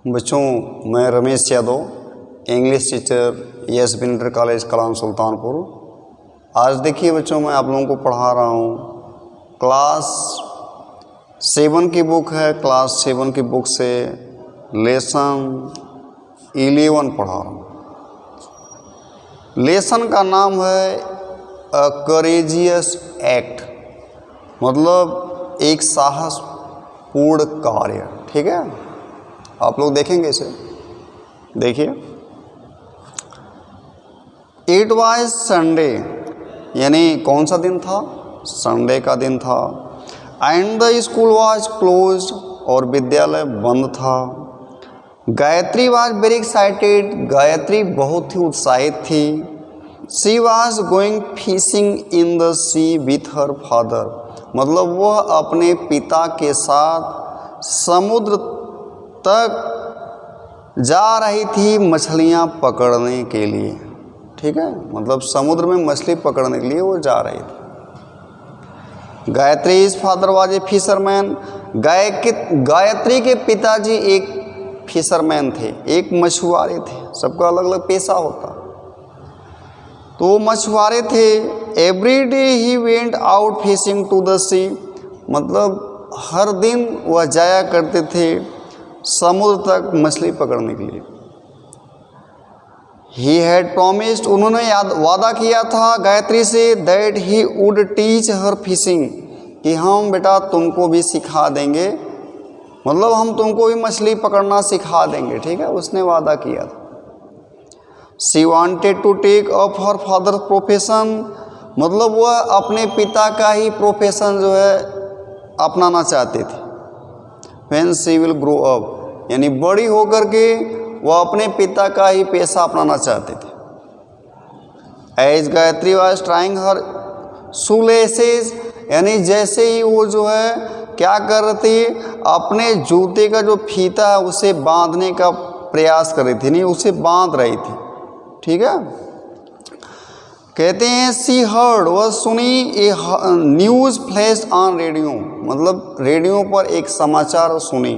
बच्चों, मैं Ramesh Yadav, English teacher ESB inter college Kalam Sultanpur. आज देखिए बच्चों, मैं आप लोगों को पढ़ा रहा हूँ क्लास 7 की बुक है। क्लास 7 की बुक से लेसन 11 पढ़ा रहा हूँ। लेसन का नाम है अ करेजियस एक्ट, मतलब एक साहसपूर्ण कार्य। ठीक है, आप लोग देखेंगे इसे। देखिए, इट वाज संडे, यानी कौन सा दिन था? संडे का दिन था। And the school was closed, और विद्यालय बंद था। Gayatri was very excited, Gayatri बहुत ही उत्साहित थी। She was going fishing in the sea with her father, मतलब वह अपने पिता के साथ समुद्र तक जा रही थी मछलियां पकड़ने के लिए। ठीक है, मतलब समुद्र में मछली पकड़ने के लिए वो जा रही थी। गायत्री इस father was a fisherman, Gayatri के पिताजी एक फिशरमैन थे, एक मछुआरे थे। सबका अलग अलग पेशा होता, तो वो मछुआरे थे। Every day he went out fishing to the sea, मतलब हर दिन वह जाया करते थे समुद्र तक मछली पकड़ने के लिए। ही हैड प्रॉमिस्ड, उन्होंने वादा किया था गायत्री से, that he would teach her fishing, कि हम बेटा तुमको भी सिखा देंगे, मतलब हम तुमको भी मछली पकड़ना सिखा देंगे। ठीक है, उसने वादा किया था। She wanted to take up her father profession, मतलब वह अपने पिता का ही प्रोफेशन जो है अपनाना चाहते थे। When she will grow up, यानी बड़ी होकर के वह अपने पिता का ही पेशा अपनाना चाहते थे। As Gayatri was trying her shoelaces, यानी जैसे ही वो जो है क्या कर रही थी, अपने जूते का जो फीता है उसे बांधने का प्रयास कर रही थी, नहीं उसे बांध रही थी। ठीक है, कहते हैं सी हर्ड, वह सुनी a news flash on radio, मतलब रेडियो पर एक समाचार सुनी।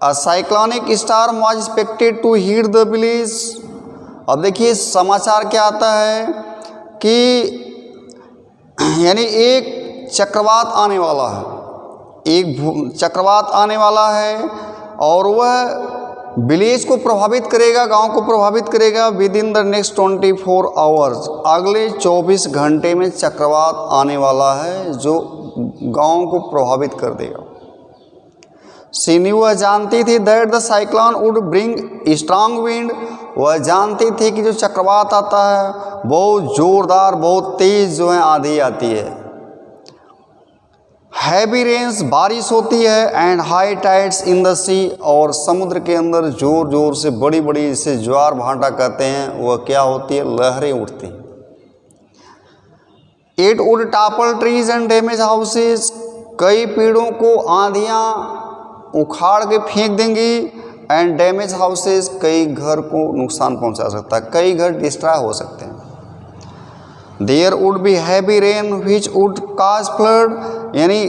A cyclonic storm was expected to hit the village. अब देखिए समाचार क्या आता है कि यानी एक चक्रवात आने वाला है, एक चक्रवात आने वाला है, और वह विलेज को प्रभावित करेगा, गांव को प्रभावित करेगा। With in the next 24 hours, अगले 24 घंटे में चक्रवात आने वाला है जो गांव को प्रभावित कर देगा। शी न्यू, वह जानती थी, that the cyclone would bring strong wind, वह जानती थी कि जो चक्रवात आता है बहुत जोरदार, बहुत तेज जो है आंधी आती है। हैवी रेन्स, बारिश होती है। And high tides in the sea, और समुद्र के अंदर जोर जोर से बड़ी बड़ी, जिसे ज्वार भाटा कहते हैं, वह क्या होती है, लहरें उठती हैं। It would topple trees and damage houses, कई पेड़ों को आंधियां उखाड़ के फेंक देंगी। एंड डैमेज हाउसेस, कई घर को नुकसान पहुंचा सकता है, कई घर डिस्ट्रॉय हो सकते हैं। There would be heavy rain which would cause flood, यानी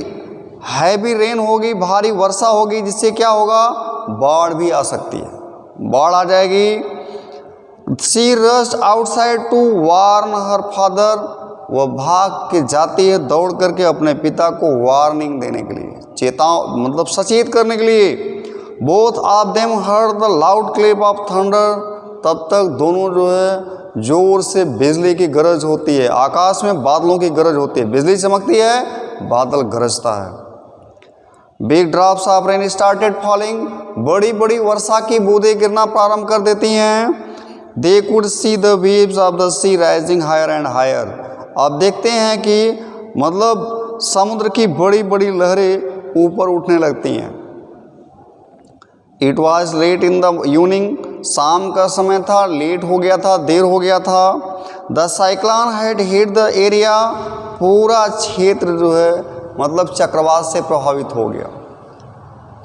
हैवी रेन होगी, भारी वर्षा होगी, जिससे क्या होगा, बाढ़ भी आ सकती है, बाढ़ आ जाएगी। She rushed outside to warn her father, वह भाग के जाती है दौड़ करके अपने पिता को वार्निंग देने के लिए, मतलब सचेत करने के लिए। Both of them heard the loud clap of thunder, तब तक दोनों जो है जोर से बिजली की गरज होती है, आकाश में बादलों की गरज होती है, बिजली चमकती है, बादल गरजता है। Big drops of rain started falling, बड़ी बड़ी वर्षा की बूंदें गिरना प्रारंभ कर देती हैं। They could see the waves of the sea rising higher and higher, आप देखते हैं कि मतलब समुद्र की बड़ी बड़ी लहरें ऊपर उठने लगती हैं। It was late in the evening, शाम का समय था, लेट हो गया था, देर हो गया था। The cyclone had hit the area, पूरा क्षेत्र जो है मतलब चक्रवात से प्रभावित हो गया,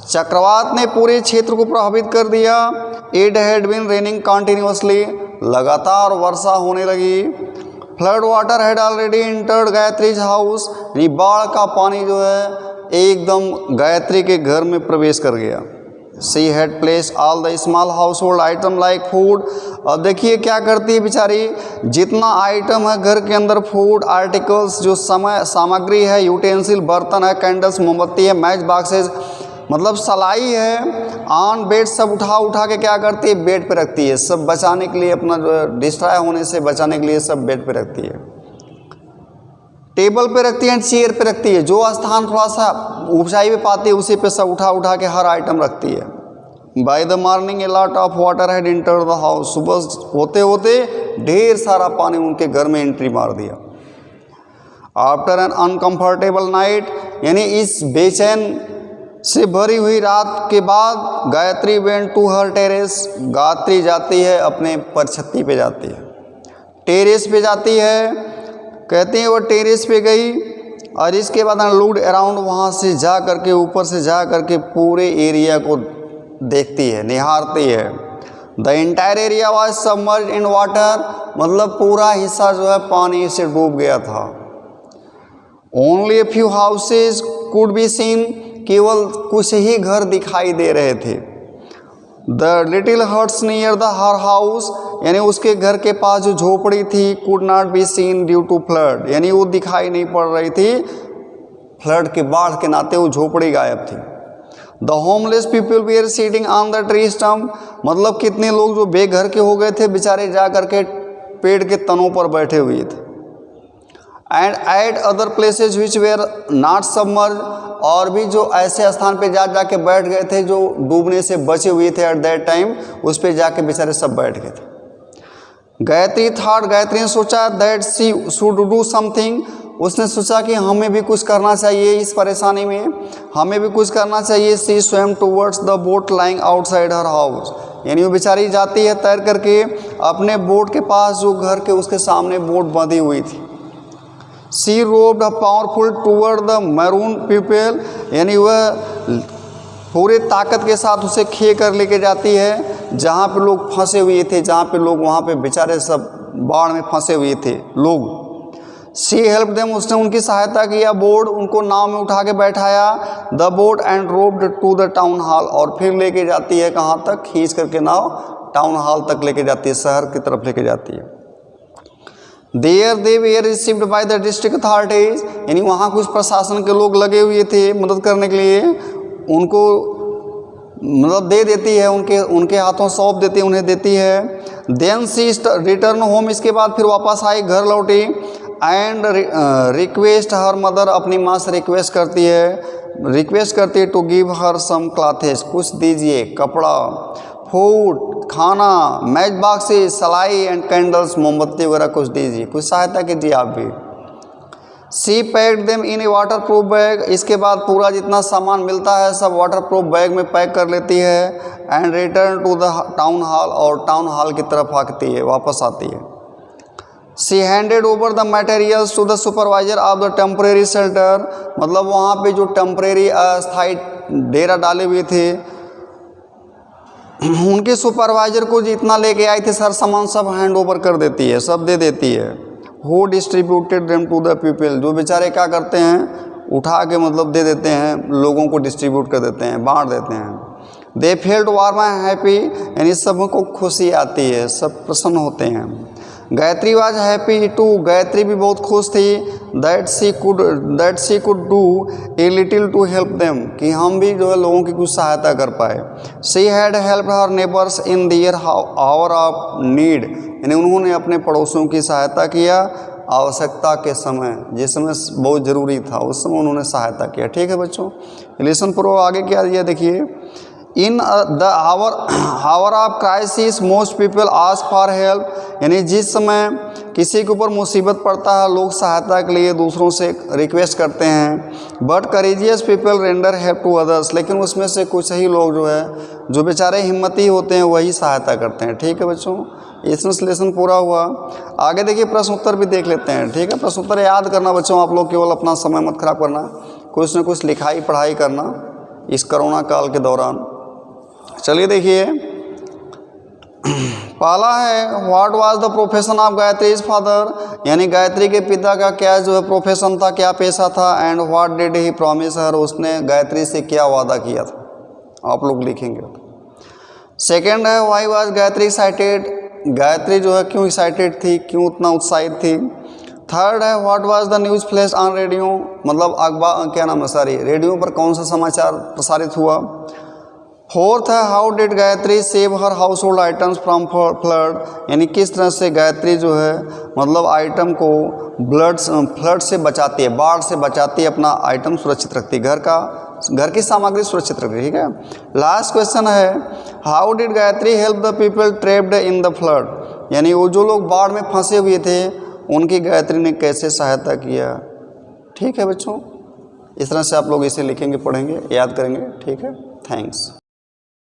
चक्रवात ने पूरे क्षेत्र को प्रभावित कर दिया। It had been raining continuously, लगातार वर्षा होने लगी। Flood water had already entered Gayatri's house, बाढ़ का पानी जो है एकदम गायत्री के घर में प्रवेश कर गया। She had place all the small house hold item like food. और देखिए क्या करती है बेचारी, जितना आइटम है घर के अंदर, फूड आर्टिकल्स जो सामग्री है, यूटेंसिल बर्तन है, कैंडल्स मोमबत्ती है, मैच बॉक्सेस मतलब सलाई है, ऑन बेड सब उठा उठा के क्या करती है, बेड पे रखती है, सब बचाने के लिए, अपना जो डिस्ट्रॉय होने से बचाने के लिए सब बेड पे रखती है, टेबल पे रखती है, चेयर पे रखती है, जो स्थान थोड़ा सा ऊंचाई पे पाती है उसी पे सब उठा उठा के हर आइटम रखती है। By the morning a lot of water had entered the house. सुबह होते होते ढेर सारा पानी उनके घर में एंट्री मार दिया। आफ्टर एन अनकंफर्टेबल नाइट, यानी इस बेचैन से भरी हुई रात के बाद Gayatri went to her terrace. Gayatri जाती है अपने परछत्ती पे जाती है, टेरेस पे जाती है, कहते हैं वो टेरेस पे गई और इसके बाद लुक्ड अराउंड, वहाँ से जा करके ऊपर से जा करके पूरे एरिया को देखती है, निहारती है। The entire area was submerged in water, मतलब पूरा हिस्सा जो है पानी से डूब गया था। Only a few houses could be seen, केवल कुछ ही घर दिखाई दे रहे थे। The little huts near the her house, यानी उसके घर के पास जो झोपड़ी थी, could not be seen due to flood, यानी वो दिखाई नहीं पड़ रही थी, फ्लड के बाढ़ के नाते वो झोपड़ी गायब थी। The homeless people were sitting on the tree stump, मतलब कितने लोग जो बेघर के हो गए थे बेचारे जा करके पेड़ के तनों पर बैठे हुए थे। And at other places which were not submerge, और भी जो ऐसे स्थान पे जा जाके बैठ गए थे जो डूबने से बचे हुए थे एट दैट टाइम, उस पे जाके बेचारे सब बैठ गए थे। गायत्री थॉट, गायत्री ने सोचा that she should do something, उसने सोचा कि हमें भी कुछ करना चाहिए इस परेशानी में, हमें भी कुछ करना चाहिए। She swim towards the boat lying outside her house, यानी वो बेचारी जाती है तैर करके अपने बोट के पास जो घर के उसके सामने बोट बंधी हुई थी। She rowed powerful toward the maroon people, यानी वह पूरे ताकत के साथ उसे खे कर लेके जाती है जहाँ पे लोग फंसे हुए थे, जहाँ पे लोग वहाँ पे बेचारे सब बाढ़ में फंसे हुए थे लोग। शी हेल्प देम, उसने उनकी सहायता किया। बोर्ड, उनको नाव में उठा के बैठाया। The boat and rowed to the town hall, और फिर लेके जाती है कहाँ तक, खींच करके नाव टाउन हॉल तक लेके जाती है, शहर की तरफ लेके जाती है। There they were received by the district authorities, यानी वहाँ कुछ प्रशासन के लोग लगे हुए थे मदद करने के लिए, उनको मदद दे देती है, उनके हाथों सौंप देती है, उन्हें देती है। देन शी रिटर्न होम, इसके बाद फिर वापस आई, घर लौटी। एंड रिक्वेस्ट हर मदर, अपनी माँ से रिक्वेस्ट करती है to give her some clothes, कुछ दीजिए, कपड़ा, फूड, खाना, मैच बॉक्सेस, सलाई एंड कैंडल्स, मोमबत्ती वगैरह कुछ दीजिए, कुछ सहायता कीजिए आप भी। She packed them in a water proof bag, इसके बाद पूरा जितना सामान मिलता है सब वाटर प्रूफ बैग में पैक कर लेती है। And return to the town hall, और टाउन हॉल की तरफ आती है, वापस आती है। She handed over the materials to the supervisor of the temporary shelter, मतलब वहाँ पे जो टेम्परेरी अस्थायी डेरा डाले हुए थे उनके सुपरवाइजर को जितना लेके आई थे सर सामान सब हैंड ओवर कर देती है, सब दे देती है। Who distributed them to the people, जो बेचारे क्या करते हैं, उठा के मतलब दे देते हैं, लोगों को डिस्ट्रीब्यूट कर देते हैं, बांट देते हैं। They felt warm and happy, यानी सबको खुशी आती है, सब प्रसन्न होते हैं। Gayatri was happy too, Gayatri भी बहुत खुश थी। That she could do a little to help them, कि हम भी जो है लोगों की कुछ सहायता कर पाए। She had help her neighbours in their hour of need, यानी उन्होंने अपने पड़ोसियों की सहायता किया आवश्यकता के समय, जिस समय बहुत ज़रूरी था उस समय उन्होंने सहायता किया। ठीक है बच्चों, लेसन प्रो आगे क्या दिया देखिए। In the hour of crisis most people ask for help, यानी जिस समय किसी के ऊपर मुसीबत पड़ता है लोग सहायता के लिए दूसरों से रिक्वेस्ट करते हैं। But courageous people render help to others, लेकिन उसमें से कुछ ही लोग जो है जो बेचारे हिम्मती होते हैं वही सहायता करते हैं। ठीक है बच्चों, इसमें लेसन पूरा हुआ। आगे देखिए प्रश्न उत्तर भी देख लेते हैं। ठीक है, प्रश्न उत्तर याद करना बच्चों, आप लोग केवल अपना समय मत खराब करना, कुछ न कुछ लिखाई पढ़ाई करना इस कोरोना काल के दौरान। चलिए देखिए, पहला है what was the profession of Gayatri's father, यानी गायत्री के पिता का क्या जो है प्रोफेशन था, क्या पेशा था। And what did he promise her, उसने गायत्री से क्या वादा किया था। आप लोग लिखेंगे। सेकेंड है why was Gayatri excited, Gayatri जो है क्यों एक्साइटेड थी, क्यों उतना उत्साहित थी। थर्ड है what was the news flash on radio, मतलब अखबार क्या नाम है सॉरी रेडियो पर कौन सा समाचार प्रसारित हुआ। फोर्थ है how did Gayatri save her house hold items from flood, यानी किस तरह से गायत्री जो है मतलब आइटम को फ्लड से बचाती है, बाढ़ से बचाती है, अपना आइटम सुरक्षित रखती है, घर की सामग्री सुरक्षित रखती है। ठीक है। लास्ट क्वेश्चन है how did Gayatri help the people trapped in the flood, यानी वो जो लोग बाढ़ में फंसे हुए थे उनकी गायत्री ने कैसे सहायता किया। ठीक है बच्चों, इस तरह से आप लोग इसे लिखेंगे, पढ़ेंगे, याद करेंगे। ठीक है, थैंक्स।